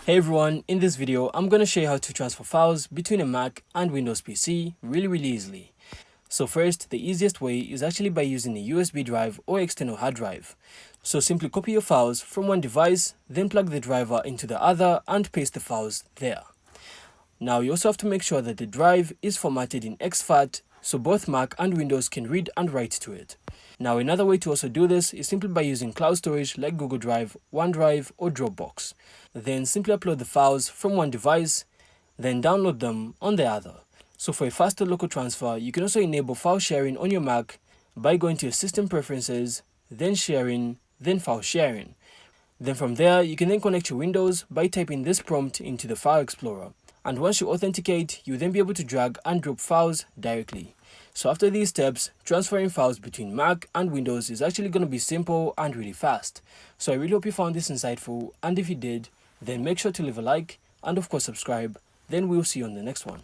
Hey everyone, in this video I'm going to show you how to transfer files between a Mac and Windows PC really easily. So first, the easiest way is actually by using a USB drive or external hard drive. So simply copy your files from one device, then plug the driver into the other and paste the files there. Now you also have to make sure that the drive is formatted in exFAT so both Mac and Windows can read and write to it. Now another way to also do this is simply by using cloud storage like Google Drive, OneDrive or Dropbox. Then simply upload the files from one device, then download them on the other. So for a faster local transfer, you can also enable file sharing on your Mac by going to your system preferences, then sharing, then file sharing. Then from there, you can then connect your Windows by typing this prompt into the File Explorer. And once you authenticate, you'll then be able to drag and drop files directly. So after these steps, transferring files between Mac and Windows is actually going to be simple and really fast. So I really hope you found this insightful, and if you did, then make sure to leave a like and of course subscribe. Then we'll see you on the next one.